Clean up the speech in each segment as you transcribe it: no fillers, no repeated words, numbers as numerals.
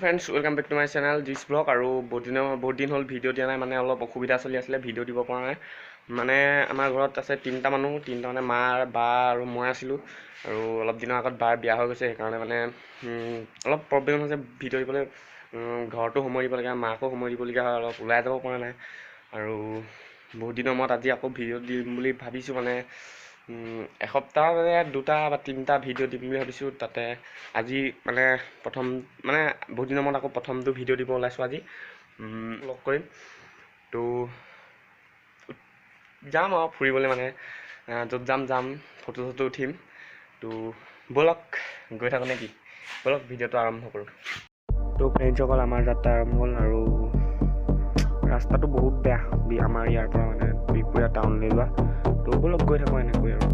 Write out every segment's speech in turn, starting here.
Friends welcome back to my channel জিছ vlog. আৰু বহুত দিন হ'ল ভিডিঅ' দিয়া নাই, মানে অলপ অসুবিধা চলি আছিলে, ভিডিঅ' দিব পৰা নাই। মানে আমাৰ ঘৰত আছে তিনিটা মানে মা, বা আৰু মই আছিলোঁ। আৰু অলপ দিনৰ আগত বাৰ বিয়া হৈ গৈছে, সেইকাৰণে মানে অলপ প্ৰব্লেম হৈছে ভিডিঅ' দিবলৈ। ঘৰতো সময় দিব লাগে, মাকো সময় দিবলগীয়া হয়, অলপ ওলাই যাব পৰা নাই। আৰু বহুত দিনৰ মূৰত আজি আকৌ ভিডিঅ' দিম বুলি ভাবিছোঁ। মানে এসপ্তাহ দুটা বা তিনিটা ভিডিঅ' দিম বুলি ভাবিছোঁ। তাতে আজি মানে বহুত দিনৰ মূৰত আকৌ প্ৰথমটো ভিডিঅ' দিব ওলাইছোঁ। আজি লগ কৰিম তো যাম আৰু ফুৰিবলৈ, মানে য'ত যাম ফটো চটো উঠিম। তো ব'লক গৈ থাকোঁ নে কি, ব'লক ভিডিঅ'টো আৰম্ভ কৰোঁ। তো ফ্ৰেণ্ডসকল, আমাৰ যাত্ৰা আৰম্ভ হ'ল। আৰু ৰাস্তাটো বহুত বেয়া আমাৰ ইয়াৰ পৰা মানে বিহপুৰীয়া টাউনলৈ যোৱা। তো ব'লক গৈ থাকোঁ এনেকৈ আৰু।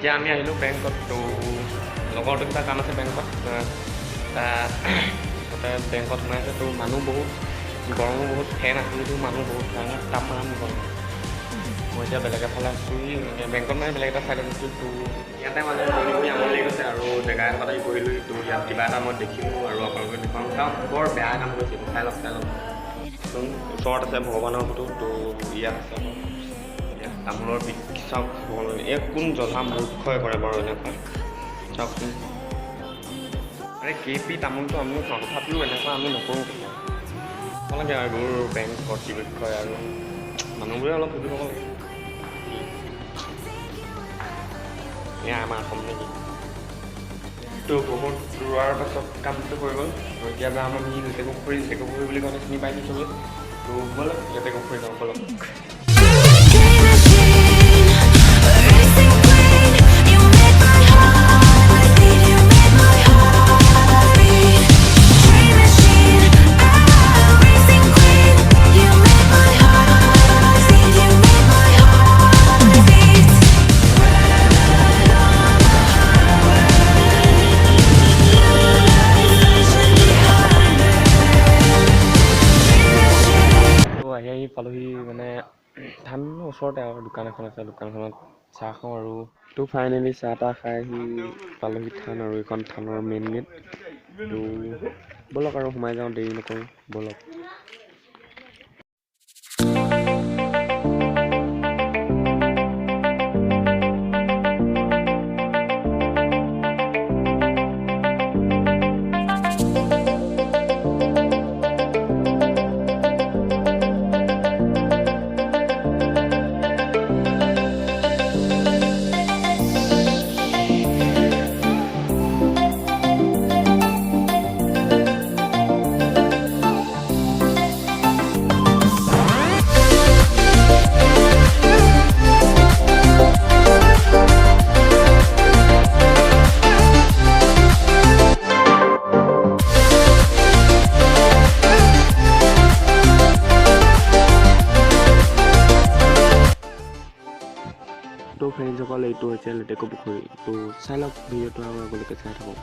এতিয়া আমি আহিলোঁ বেংকত। তো লগৰটো কিবা কাম আছে বেংকত, তাতে বেংকত সোমাই আছে। তো মানুহ বহুত, গৰমো বহুত, ফেন আছে যদিও মানুহ বহুত, কাৰণে তামাম গৰম। মই এতিয়া বেলেগ এফালে আছোঁ, বেংকত মানে বেলেগ এটা চাইডত আছোঁ। তো ইয়াতে মানে বহি আমনি লাগি গৈছে, আৰু জেগা এটাত বহিলোঁ। তো ইয়াত কিবা এটা মই দেখিলোঁ আৰু আপোনালোকে দেখুৱাম। কাৰণ বৰ বেয়া কাম কৰিছে, চাই লওক। ওচৰত আছে ভগৱানৰ ফটো। তো ইয়াত আছে তামোলৰ বিষ চাওক, এই কোন জধা মূৰ্খই কৰে বাৰু এনেকুৱা, চাওকচোন। আৰে কেপি তামোলটো আমিও খাওঁ, তথাপিও এনেকুৱা আমি নকৰোঁ। লাগে আৰু এইবোৰ বেংক কৰ্তৃপক্ষই আৰু মানুহবোৰে অলপ বুজি পাব লাগে। এয়া আমাৰ অসম নেকি? তো বহুত ৰোৱাৰ পাছত কামটো হৈ গ'ল। এতিয়া যাম আমি লেটেকুপুখুৰী বুলি কওঁতে চিনি পাই চবেই। তো ব'লক লেটেকুপুখুৰী যাওঁ, ব'লক। আহি পালোহি, মানে থানৰ ওচৰতে আৰু দোকান এখন আছে, দোকানখনত চাহ খাওঁ। আৰু তো ফাইনেলি চাহ তাহ খাই আহি পালোহি থান, আৰু এইখন থানৰ মেইন গেট। তো ব'লক আৰু সোমাই যাওঁ, দেৰি নকৰোঁ, ব'লক। তো ফ্ৰেণ্ডসকল, এইটো হৈছে লেটেকুপুখুৰী। তো চাই লওক ভিডিঅ'টো আৰু আগলৈকে চাই থাকক।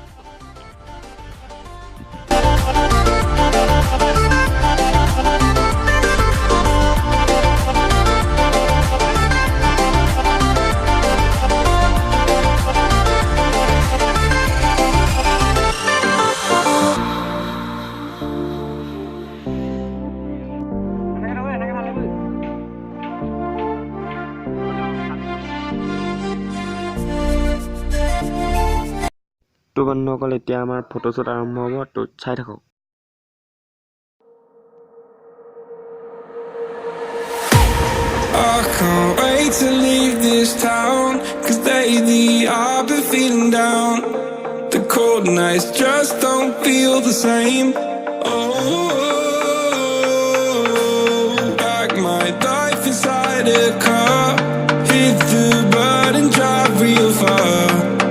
তো বন্ধুসকল, এতিয়া আমাৰ ফটোশ্বুট আৰম্ভ হ'ব। তো চাই থাকক। I can't wait to leave this town, 'cause lately I've been feeling down. The cold nights just don't feel the same. Oh, like my life inside a car. Hit the button, drive real far.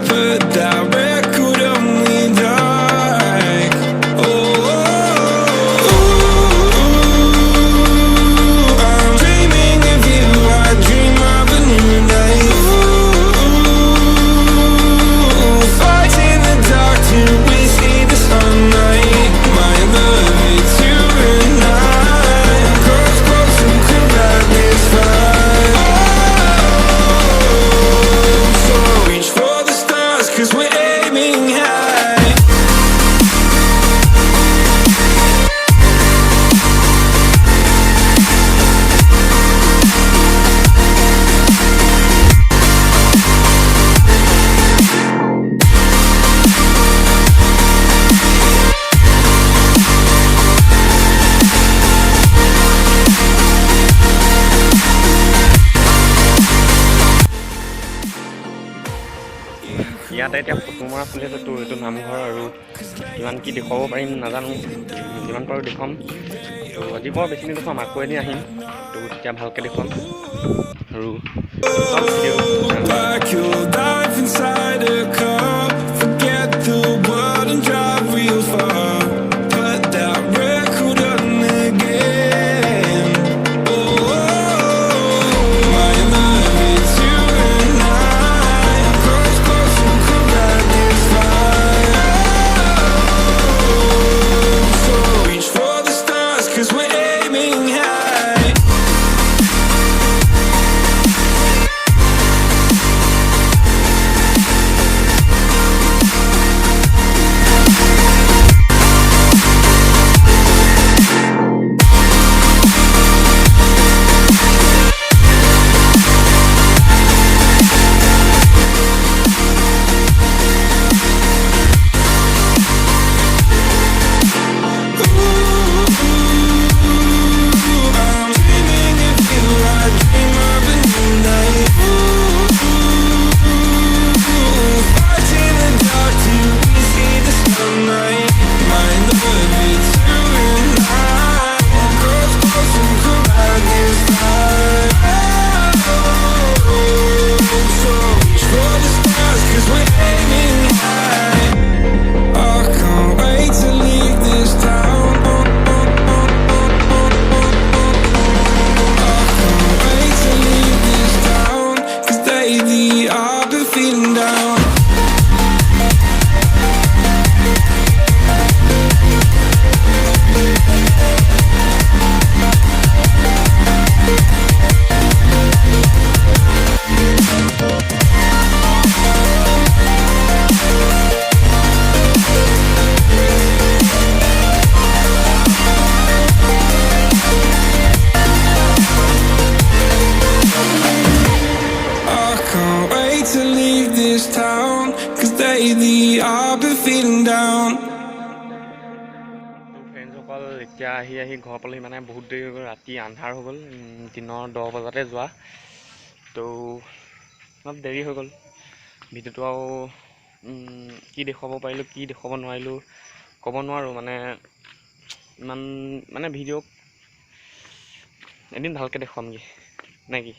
Put that record on me, like, oh, I'm dreaming of you. I dream of a new day. Fight in the dark till we see the sunlight. My love, it's you and I. Cross close and could light this fire. So reach for the stars, 'cause we're aiming high. ইয়াতে এতিয়া photo মৰা চলি আছে। তো এইটো নামঘৰ, আৰু কিমান কি দেখুৱাব পাৰিম নাজানো, যিমান পাৰোঁ দেখুৱাম। তো আজি বৰ বেছি নেদেখুৱাম, আকৌ এদিন আহিম, তো তেতিয়া ভালকৈ দেখুৱাম। আৰু Like you'll dive inside a car, forget the world and drive real far. Put that record on again. Oh, my love, it's you and I. Close, close and could light this fire. So reach for the stars, 'cause we're aiming high. I've been feeling down. To leave this town, 'cause lately I've been feeling down. ফ্ৰেণ্ডসকল এতিয়া আহি ঘৰ পালোহি, মানে বহুত দেৰি হৈ গ'ল, ৰাতি আন্ধাৰ হৈ গ'ল, দিনৰ 10 বজাতে যোৱা। তো অলপ দেৰি হৈ গ'ল। ভিডিঅ'টো আৰু কি দেখুৱাব পাৰিলোঁ কি দেখুৱাব নোৱাৰিলোঁ ক'ব নোৱাৰোঁ, মানে ইমান মানে ভিডিঅ' এদিন ভালকৈ দেখুৱামগৈ নে কি।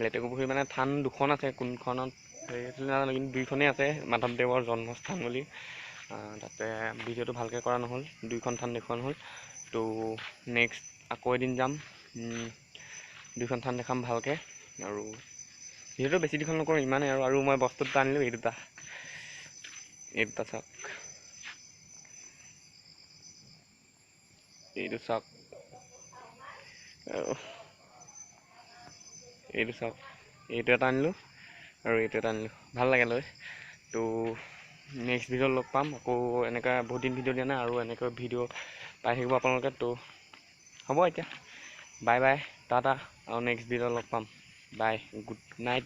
লেটেকুপুখুৰী মানে থান দুখন আছে, কোনখনত সেইখিনি নাজানো, কিন্তু দুইখনেই আছে, মাধৱদেৱৰ জন্মস্থান বুলি। তাতে ভিডিঅ'টো ভালকৈ কৰা নহ'ল, দুইখন থান দেখুওৱা নহ'ল। তো নেক্সট আকৌ এদিন যাম, দুইখন থান দেখাম ভালকৈ। আৰু ভিডিঅ'টো বেছি দীঘল নকৰোঁ, ইমানেই আৰু মই বস্তু দুটা আনিলোঁ, এই দুটা চাওক, এইটো চাওক, এইটো চাওক, এইটো এটা আনিলোঁ আৰু এইটো এটা আনিলোঁ, ভাল লাগে লৈ। তো নেক্সট ভিডিঅ'ত লগ পাম আকৌ, এনেকৈ বহুত দিন ভিডিঅ' দিয়া নাই, আৰু এনেকৈ ভিডিঅ' পাই থাকিব আপোনালোকে। তো হ'ব এতিয়া, বাই বাই, টাটা, আৰু নেক্সট ভিডিঅ'ত লগ পাম, বাই, গুড নাইট।